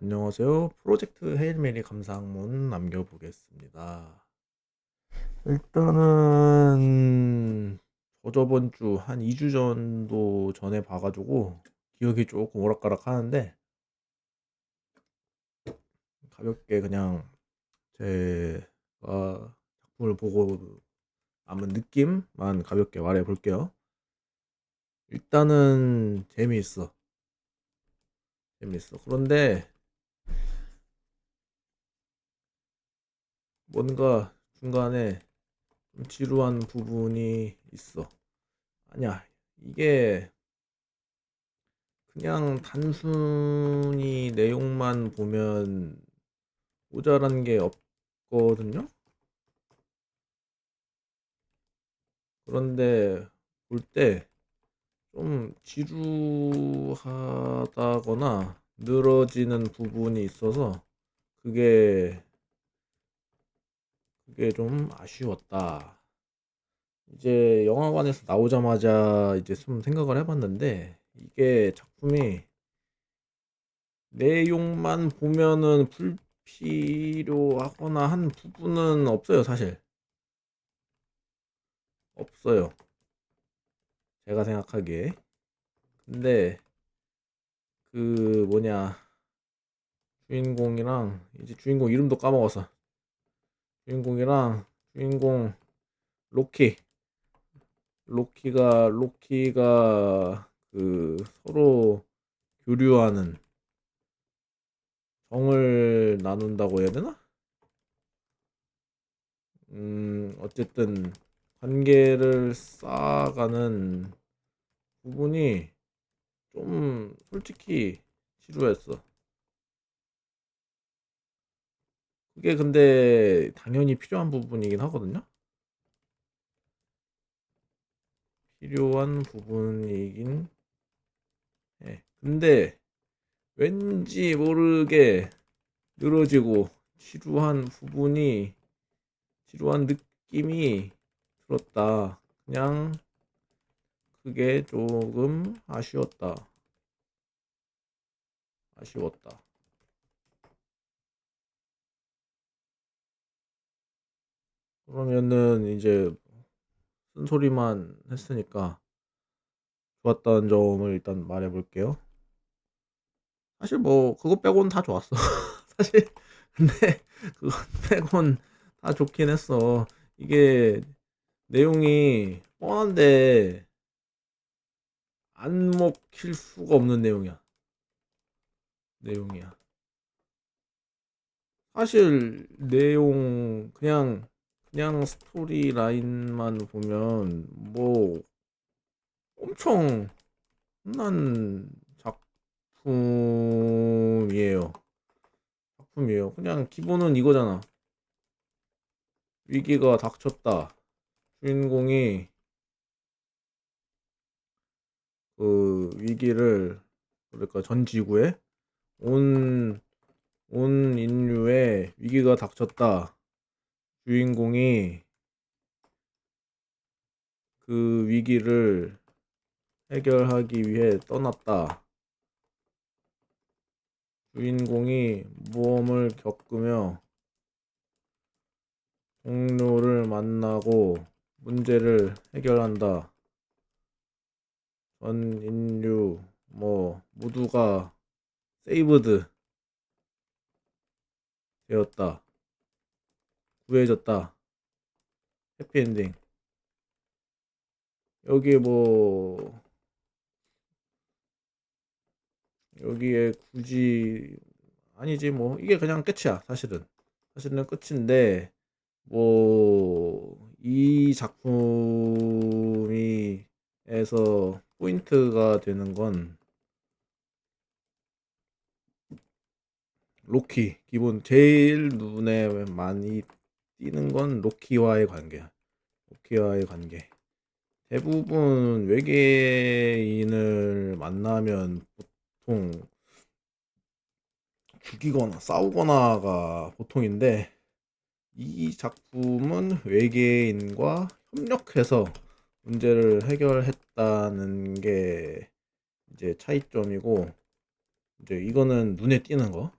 안녕하세요. 프로젝트 헤일 메리 감사항문 남겨보겠습니다. 일단은 저번 주 한 2주 정도 전에 봐가지고 기억이 조금 오락가락 하는데 가볍게 그냥 제가 작품을 보고 남은 느낌만 가볍게 말해 볼게요. 일단은 재미있어. 재미있어. 그런데 뭔가 중간에 좀 지루한 부분이 있어. 아니야. 이게 그냥 단순히 내용만 보면 모자란 게 없거든요. 그런데 볼 때 좀 지루하다거나 늘어지는 부분이 있어서 그게 그게 좀 아쉬웠다. 이제 영화관에서 나오자마자 이제 좀 생각을 해봤는데 이게 작품이 내용만 보면은 불필요하거나 한 부분은 없어요, 사실. 없어요. 제가 생각하기에. 근데 그 뭐냐, 주인공이랑 이제 주인공 이름도 까먹었어. 주인공이랑 주인공 로키. 로키가 그 서로 교류하는, 정을 나눈다고 해야 되나? 어쨌든 관계를 쌓아가는 부분이 좀 솔직히 지루했어. 그게 근데 당연히 필요한 부분이긴 하거든요. 필요한 부분이긴 해. 근데 왠지 모르게 늘어지고 지루한 느낌이 들었다. 그냥 그게 조금 아쉬웠다. 그러면은 이제 쓴소리만 했으니까 좋았다는 점을 일단 말해볼게요. 사실 뭐 그거 빼고는 다 좋았어. 사실 근데 그거 빼곤 다 좋긴 했어. 이게 내용이 뻔한데 안 먹힐 수가 없는 내용이야. 사실 내용 그냥 스토리 라인만 보면 뭐 엄청 흔한 작품이에요. 작품이에요. 그냥 기본은 이거잖아. 위기가 닥쳤다. 주인공이 그 위기를, 그러니까 전 지구에 온 인류의 위기가 닥쳤다. 주인공이 그 위기를 해결하기 위해 떠났다. 주인공이 모험을 겪으며 동료를 만나고 문제를 해결한다. 전 인류 뭐 모두가 세이브드 되었다. 구해졌다. 해피엔딩. 여기에 뭐 여기에 굳이 아니지, 뭐 이게 그냥 끝이야. 사실은 끝인데 뭐 이 작품이 에서 포인트가 되는 건 로키. 기본 제일 눈에 많이 띄는 건 로키와의 관계야. 로키와의 관계. 대부분 외계인을 만나면 보통 죽이거나 싸우거나가 보통인데 이 작품은 외계인과 협력해서 문제를 해결했다는 게 이제 차이점이고, 이제 이거는 눈에 띄는 거.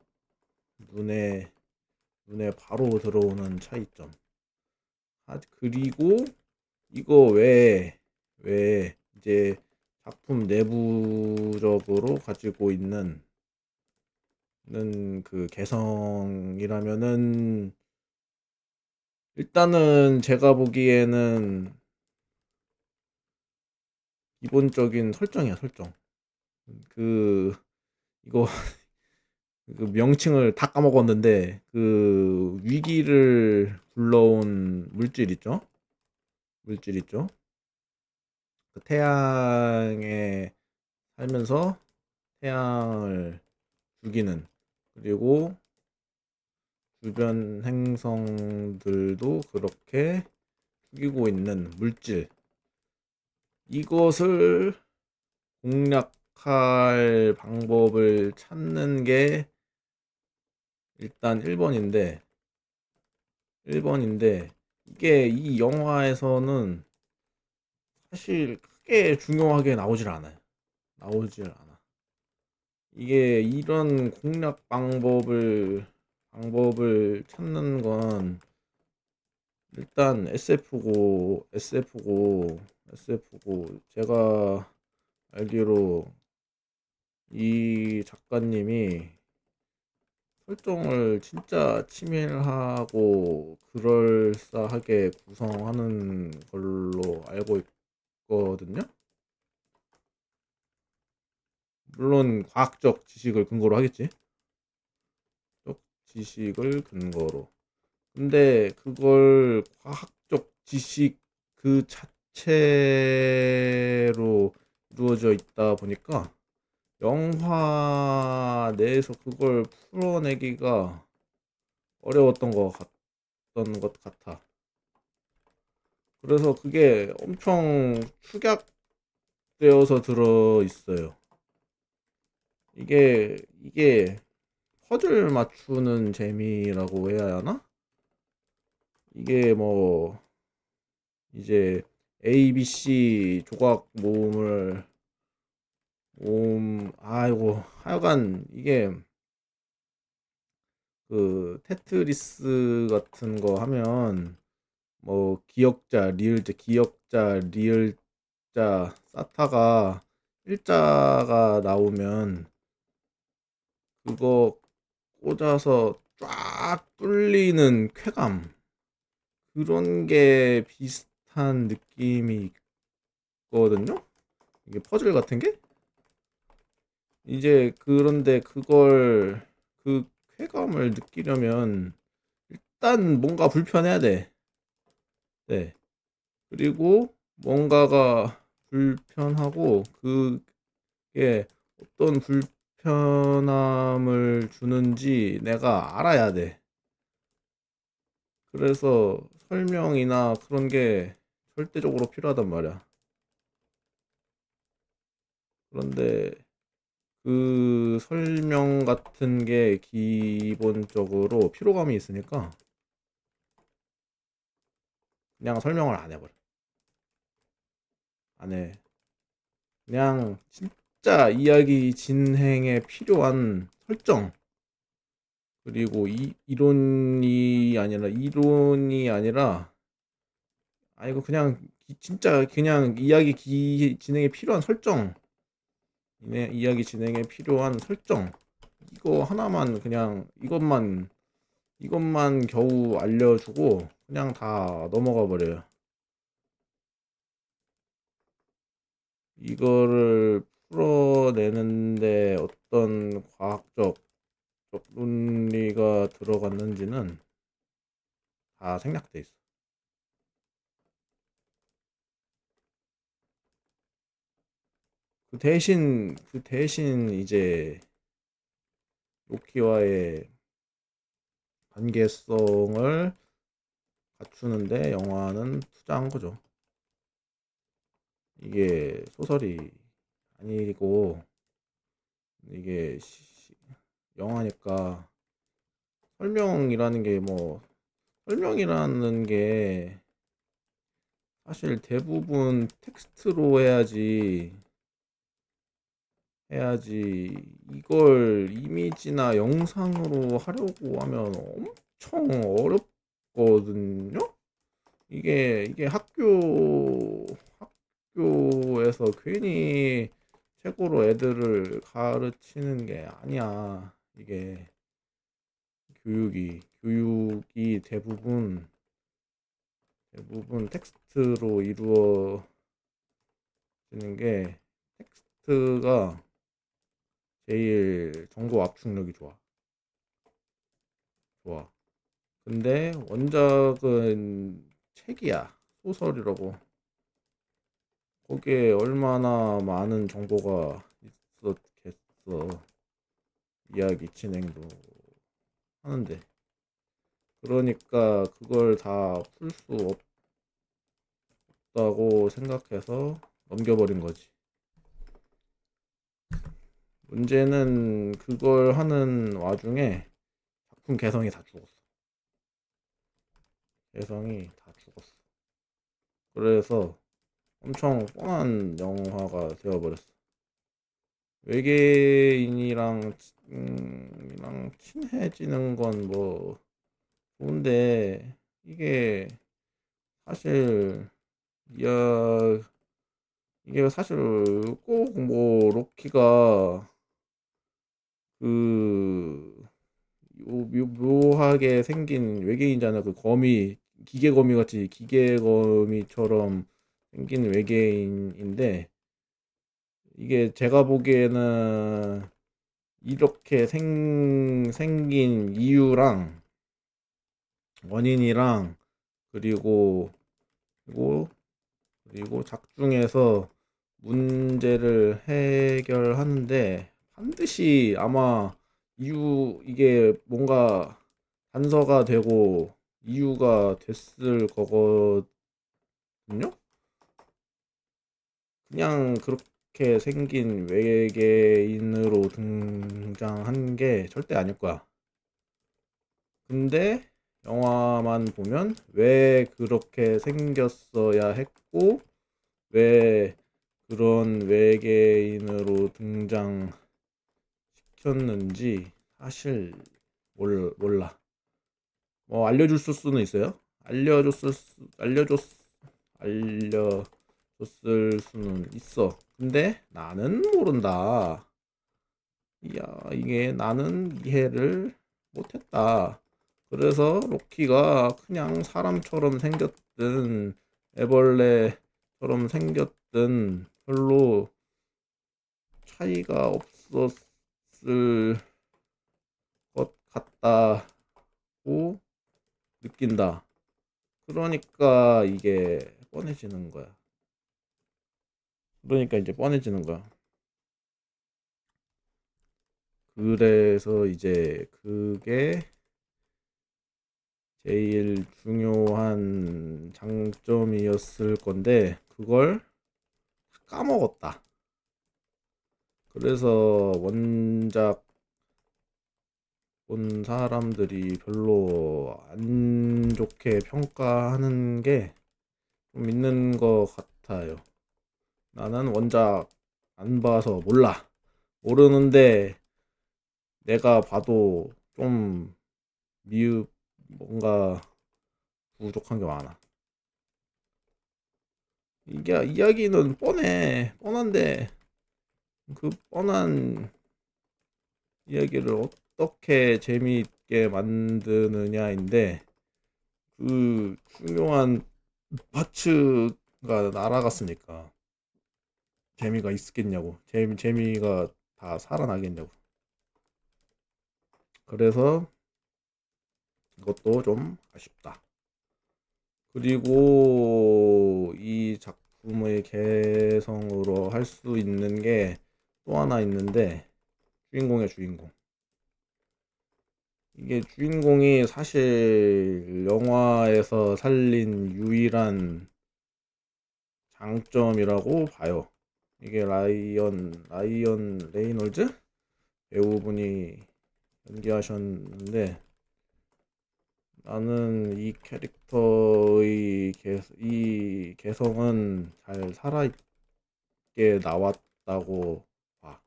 눈에 바로 들어오는 차이점. 그리고 이거 외에 이제 작품 내부적으로 가지고 있는 그 개성이라면은, 일단은 제가 보기에는 기본적인 설정이야, 설정. 그 이거 그 명칭을 다 까먹었는데, 그 위기를 불러온 물질 있죠. 그 태양에 살면서 태양을 죽이는, 그리고 주변 행성들도 그렇게 죽이고 있는 물질, 이것을 공략할 방법을 찾는 게 일단 1번인데, 이게 이 영화에서는 사실 크게 중요하게 나오질 않아. 이게 이런 공략 방법을 찾는 건 일단 SF고, 제가 알기로 이 작가님이 설정을 진짜 치밀하고 그럴싸하게 구성하는 걸로 알고 있거든요. 물론 과학적 지식을 근거로 하겠지. 지식을 근거로. 근데 그걸 과학적 지식 그 자체로 이루어져 있다 보니까 영화 내에서 그걸 풀어내기가 어려웠던 것 같아. 그래서 그게 엄청 축약되어서 들어 있어요. 이게 퍼즐 맞추는 재미라고 해야 하나? 이게 뭐 이제 A, B, C 조각 아이고, 하여간 이게 그 테트리스 같은 거 하면 뭐 기역자 리을자 사타가 일자가 나오면 그거 꽂아서 쫙 뚫리는 쾌감, 그런 게 비슷한 느낌이 있거든요. 이게 퍼즐 같은 게 이제, 그런데 그 쾌감을 느끼려면 일단 뭔가 불편해야 돼. 네. 그리고 뭔가가 불편하고, 그게 어떤 불편함을 주는지 내가 알아야 돼. 그래서 설명이나 그런 게 절대적으로 필요하단 말이야. 그런데 그 설명 같은 게 기본적으로 피로감이 있으니까 그냥 설명을 안 해버려. 안 해. 그냥 진짜 이야기 진행에 필요한 설정, 그리고 이론이 아니라, 이거 그냥 진짜 그냥 진행에 필요한 설정, 이야기 진행에 필요한 설정, 이거 하나만, 그냥 이것만 겨우 알려주고 그냥 다 넘어가 버려요. 이거를 풀어내는데 어떤 과학적 논리가 들어갔는지는 다 생략돼 있어. 그 대신 이제 로키와의 관계성을 갖추는데 영화는 투자한 거죠. 이게 소설이 아니고, 이게 영화니까 설명이라는 게 뭐 설명이라는 게 사실 대부분 텍스트로 해야지. 이걸 이미지나 영상으로 하려고 하면 엄청 어렵거든요. 이게 학교에서 괜히 책으로 애들을 가르치는 게 아니야. 이게 교육이 대부분 텍스트로 이루어지는 게, 텍스트가 제일 정보 압축력이 좋아. 근데 원작은 책이야. 소설이라고. 거기에 얼마나 많은 정보가 있었겠어. 이야기 진행도 하는데. 그러니까 그걸 다 풀 수 없다고 생각해서 넘겨버린 거지. 문제는 그걸 하는 와중에 작품 개성이 다 죽었어. 개성이 다 죽었어. 그래서 엄청 뻔한 영화가 되어버렸어. 외계인이랑 친해지는 건 뭐 좋은데, 이게 사실 이야 이게 사실 꼭 뭐 로키가 그 묘하게 생긴 외계인이잖아. 그 거미, 기계거미 같이, 기계거미처럼 생긴 외계인인데, 이게 제가 보기에는 이렇게 생긴 이유랑 원인이랑, 그리고 그리고 그리고 작중에서 문제를 해결하는데, 반드시 아마 이게 뭔가 단서가 되고 이유가 됐을 거거든요. 그냥 그렇게 생긴 외계인으로 등장한 게 절대 아닐 거야. 근데 영화만 보면 왜 그렇게 생겼어야 했고, 왜 그런 외계인으로 등장시켰는지 사실 몰라. 뭐 알려줄 수는 있어요. 알려줬을 수는 있어. 근데 나는 모른다. 이게 나는 이해를 못했다. 그래서 로키가 그냥 사람처럼 생겼든 애벌레처럼 생겼든 별로 차이가 없었을 것 같다고 느낀다. 그러니까 이게 뻔해지는 거야. 그러니까 이제 뻔해지는 거야. 그래서 이제 그게 제일 중요한 장점이었을 건데, 그걸 까먹었다. 그래서 원작 본 사람들이 별로 안 좋게 평가하는 게 좀 있는 것 같아요. 나는 원작 안 봐서 몰라. 모르는데 내가 봐도 좀 뭔가 부족한 게 많아. 이게 이야기는 뻔한데 그 뻔한 이야기를 어떻게 재미있게 만드느냐인데, 그 중요한 파츠가 날아갔으니까 재미가 있겠냐고. 재미가 다 살아나겠냐고. 그래서 이것도 좀 아쉽다. 그리고 이 작품의 개성으로 할 수 있는 게 또 하나 있는데, 주인공이야, 주인공. 이게 주인공이 사실 영화에서 살린 유일한 장점이라고 봐요. 이게 라이언 레이놀즈 배우분이 연기하셨는데, 나는 이 캐릭터의 이 개성은 잘 살아있게 나왔다고 봐.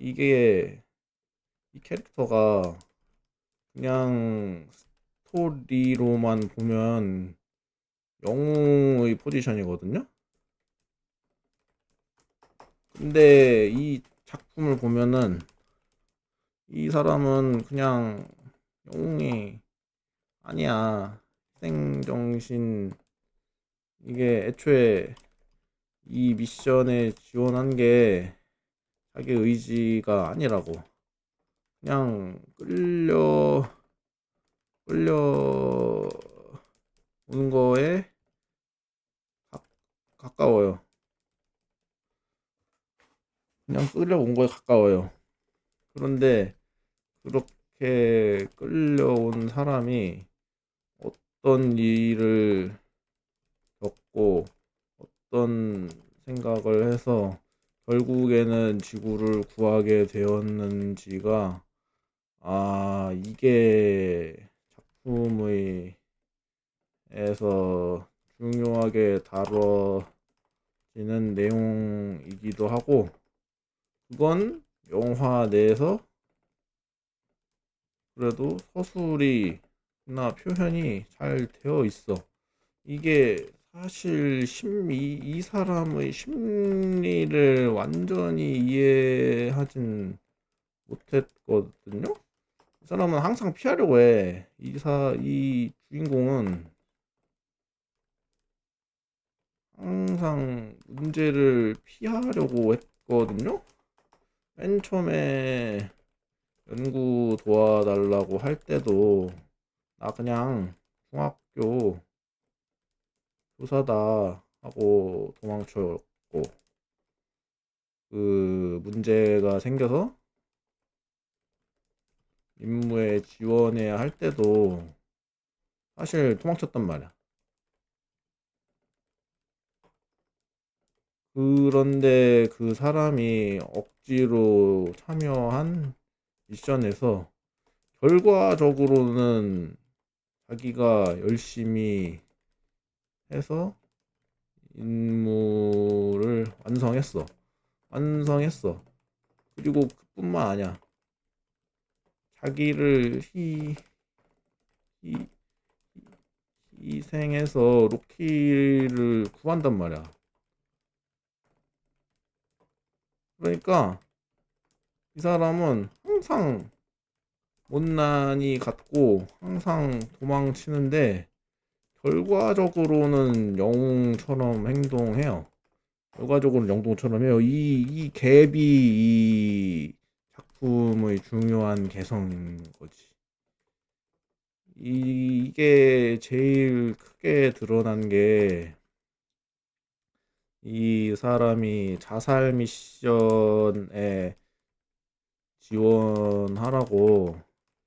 이게 이 캐릭터가 그냥 스토리로만 보면 영웅의 포지션이거든요. 근데 이 작품을 보면은 이 사람은 그냥 영웅이 아니야. 희생정신, 이게 애초에 이 미션에 지원한 게 자기 의지가 아니라고. 그냥 끌려 오는 거에 가, 가까워요. 그냥 끌려온 거에 가까워요. 그런데 그렇게 끌려온 사람이 어떤 일을 겪고 어떤 생각을 해서 결국에는 지구를 구하게 되었는지가, 이게 작품의 에서 중요하게 다뤄지는 내용이기도 하고, 그건 영화 내에서 그래도 서술이나 표현이 잘 되어 있어. 이게 사실 이 사람의 심리를 완전히 이해하진 못했거든요. 이 사람은 항상 피하려고 해. 이 주인공은 항상 문제를 피하려고 했거든요. 맨 처음에 연구 도와달라고 할 때도 나 그냥 중학교 교사다 하고 도망쳤고, 그 문제가 생겨서 임무에 지원해야 할 때도 사실 도망쳤단 말이야. 그런데 그 사람이 억지로 참여한 미션에서 결과적으로는 자기가 열심히 해서 임무를 완성했어. 그리고 그뿐만 아니야. 자기를 희, 희생해서 로키를 구한단 말이야. 그러니까 이 사람은 항상 못난이 같고 항상 도망치는데 결과적으로는 영웅처럼 행동해요. 결과적으로 영웅처럼 해요. 이 갭이 이 작품의 중요한 개성인 거지. 이게 제일 크게 드러난 게, 이 사람이 자살 미션에 지원하라고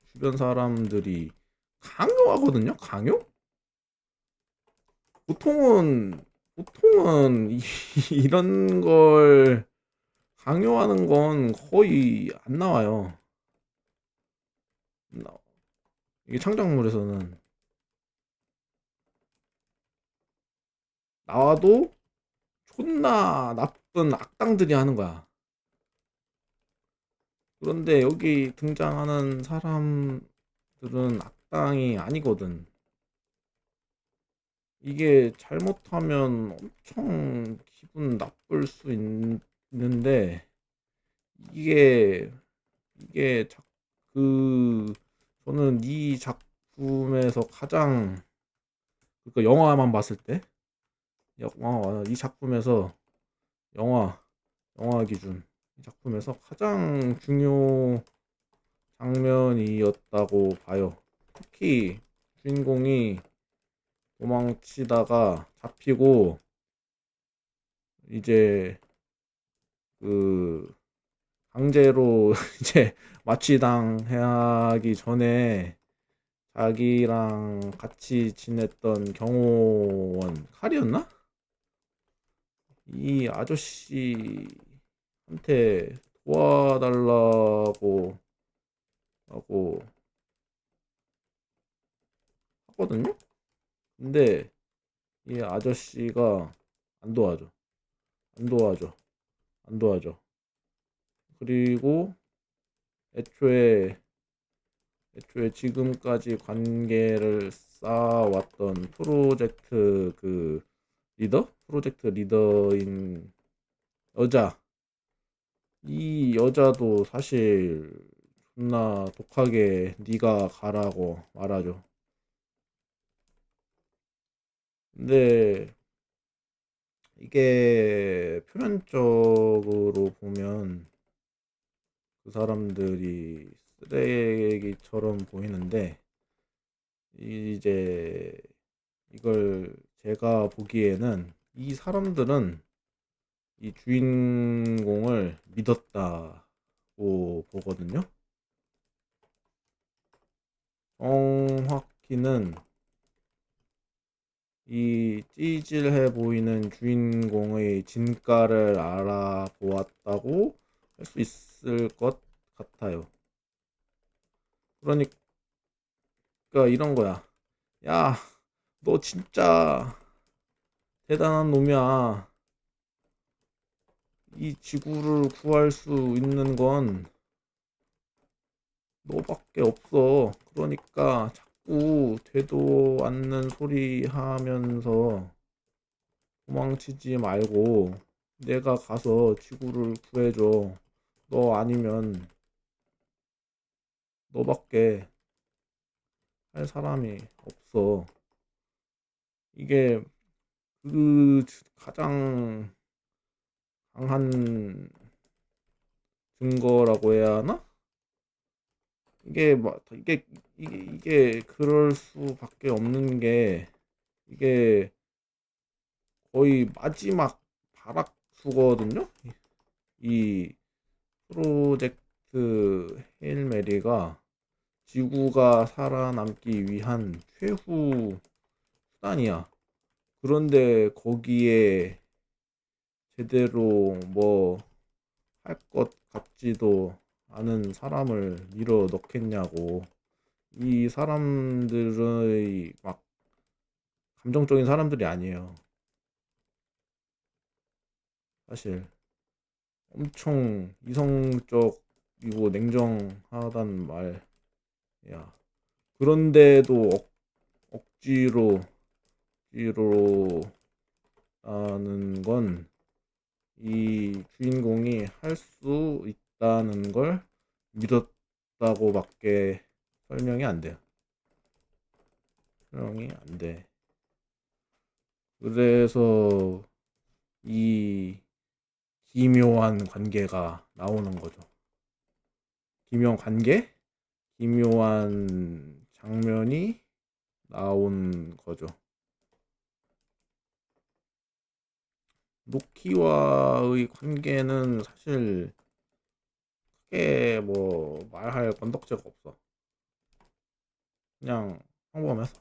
주변 사람들이 강요하거든요. 강요? 보통은 이런 걸 강요하는 건 거의 안 나와요. 이게 창작물에서는 나와도 존나 나쁜 악당들이 하는 거야. 그런데 여기 등장하는 사람들은 악당이 아니거든. 이게 잘못하면 엄청 기분 나쁠 수 있는데, 이게 이게 저는 이 작품에서 가장, 그러니까 영화만 봤을 때, 이 작품에서 영화 영화 기준 이 작품에서 가장 중요 장면이었다고 봐요. 특히 주인공이 도망치다가 잡히고 이제 그 강제로 이제 마취당하기 전에 자기랑 같이 지냈던 경호원 칼이었나? 이 아저씨한테 도와달라고 하고 하거든요. 근데 이 아저씨가 안 도와줘, 안 도와줘, 안 도와줘. 그리고 애초에 지금까지 관계를 쌓아왔던 프로젝트 리더인 여자, 이 여자도 사실 존나 독하게 네가 가라고 말하죠. 근데 이게 표면적으로 보면 그 사람들이 쓰레기처럼 보이는데, 이제 이걸 제가 보기에는 이 사람들은 이 주인공을 믿었다고 보거든요. 정확히는 이 찌질해 보이는 주인공의 진가를 알아보았다고 할 수 있을 것 같아요. 그러니까 이런 거야. 야, 너 진짜 대단한 놈이야. 이 지구를 구할 수 있는 건 너밖에 없어. 그러니까 자꾸 되도 않는 소리 하면서 도망치지 말고 내가 가서 지구를 구해줘. 너 아니면 너밖에 할 사람이 없어. 이게 그 가장 강한 증거라고 해야 하나? 이게 막 이게 그럴 수밖에 없는 게, 이게 거의 마지막 발악수거든요. 이 프로젝트 헤일 메리가 지구가 살아남기 위한 최후 수단이야. 그런데 거기에 제대로 뭐 할 것 같지도 않은 사람을 밀어 넣겠냐고. 이 사람들의 막 감정적인 사람들이 아니에요. 사실 엄청 이성적이고 냉정하단 말이야. 그런데도 억지로 하는 건 이 주인공이 할 수 있다는 걸 믿었다고밖에 설명이 안 돼요. 설명이 안 돼. 그래서 이 기묘한 관계가 나오는 거죠. 기묘한 관계? 기묘한 장면이 나온 거죠. 로키와의 관계는 사실 크게 뭐 말할 건덕지가 없어. 그냥 평범해서.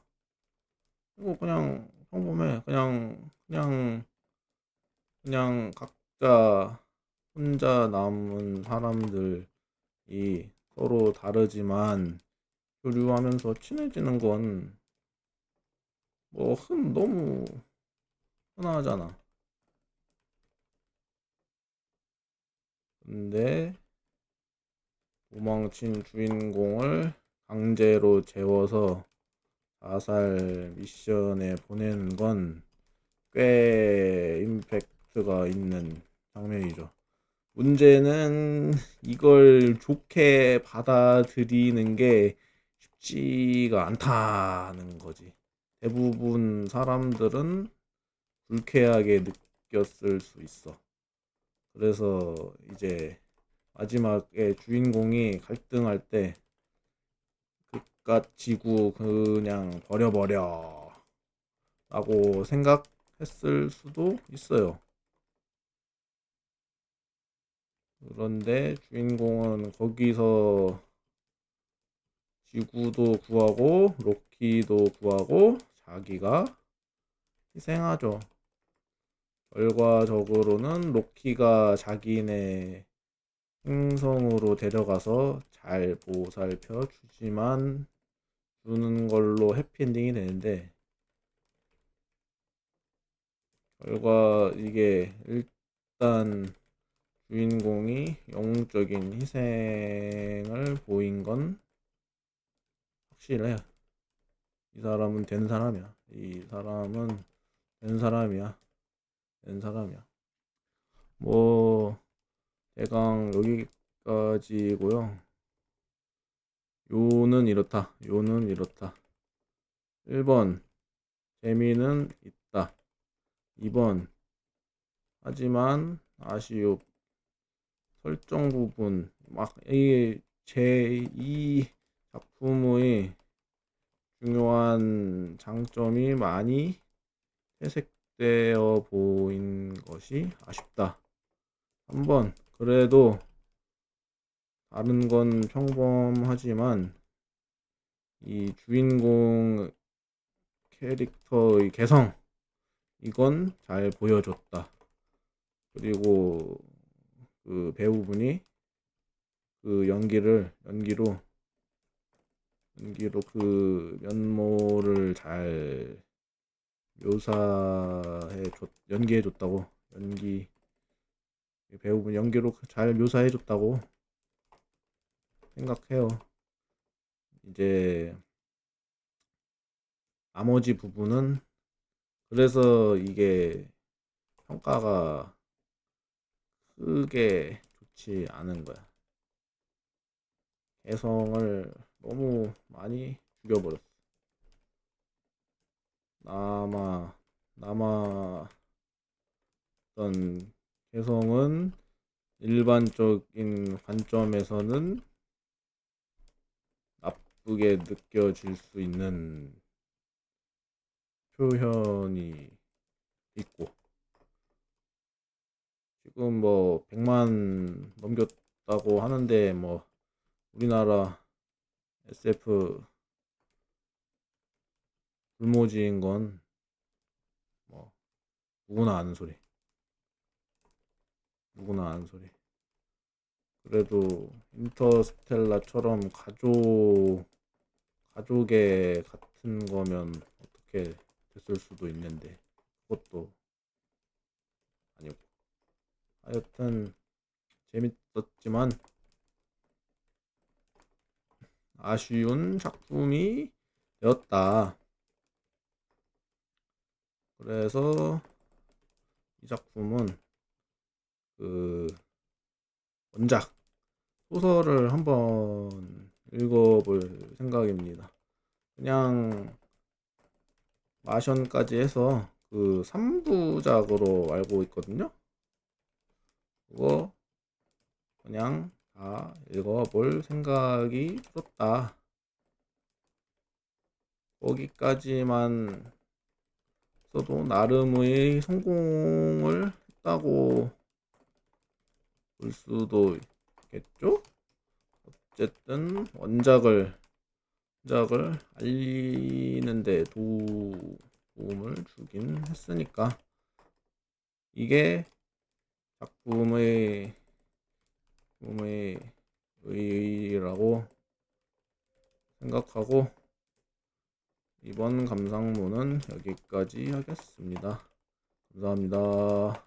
이거 그냥 평범해. 그냥 각자 혼자 남은 사람들이 서로 다르지만 교류하면서 친해지는 건 뭐 너무 흔하잖아. 근데 도망친 주인공을 강제로 재워서 자살 미션에 보내는 건 꽤 임팩트가 있는 장면이죠. 문제는 이걸 좋게 받아들이는 게 쉽지가 않다는 거지. 대부분 사람들은 불쾌하게 느꼈을 수 있어. 그래서 이제 마지막에 주인공이 갈등할 때 그깟 지구 그냥 버려버려 라고 생각했을 수도 있어요. 그런데 주인공은 거기서 지구도 구하고 로키도 구하고 자기가 희생하죠. 결과적으로는 로키가 자기네 행성으로 데려가서 잘 보살펴 주는 걸로 해피엔딩이 되는데, 결과 이게 일단 주인공이 영웅적인 희생을 보인 건 확실해. 이 사람은 된 사람이야. 이 사람은 된 사람이야. 된 사람이야. 뭐 대강 여기까지고요. 요는 이렇다. 요는 이렇다. 1번 재미는 있다. 2번 하지만 아쉬움. 설정 부분 막 이게 제 이 작품의 중요한 장점이 많이 퇴색되어 보인 것이 아쉽다. 3번 그래도 다른 건 평범하지만 이 주인공 캐릭터의 개성 이건 잘 보여줬다. 그리고 그 배우분이 그 연기로 그 면모를 잘 연기해 줬다고. 배우분 연기로 잘 묘사해 줬다고 생각해요. 이제 나머지 부분은 그래서 이게 평가가 크게 좋지 않은 거야. 개성을 너무 많이 죽여버렸어. 남았던 개성은 일반적인 관점에서는 나쁘게 느껴질 수 있는 표현이 있고, 지금 뭐 100만 넘겼다고 하는데 뭐 우리나라 SF 불모지인 건 뭐 누구나 아는 소리. 그래도 인터스텔라처럼 가족의 같은 거면 어떻게 됐을 수도 있는데 그것도 아니고. 하여튼 재밌었지만 아쉬운 작품이 되었다. 그래서 이 작품은 그 원작 소설을 한번 읽어볼 생각입니다. 그냥 마션까지 해서 그 3부작으로 알고 있거든요. 그거 그냥 다 읽어볼 생각이 들었다. 거기까지만 써도 나름의 성공을 했다고 볼 수도 있겠죠? 어쨌든 원작을 알리는데 도움을 주긴 했으니까 이게 작품의 의의라고 생각하고 이번 감상문은 여기까지 하겠습니다. 감사합니다.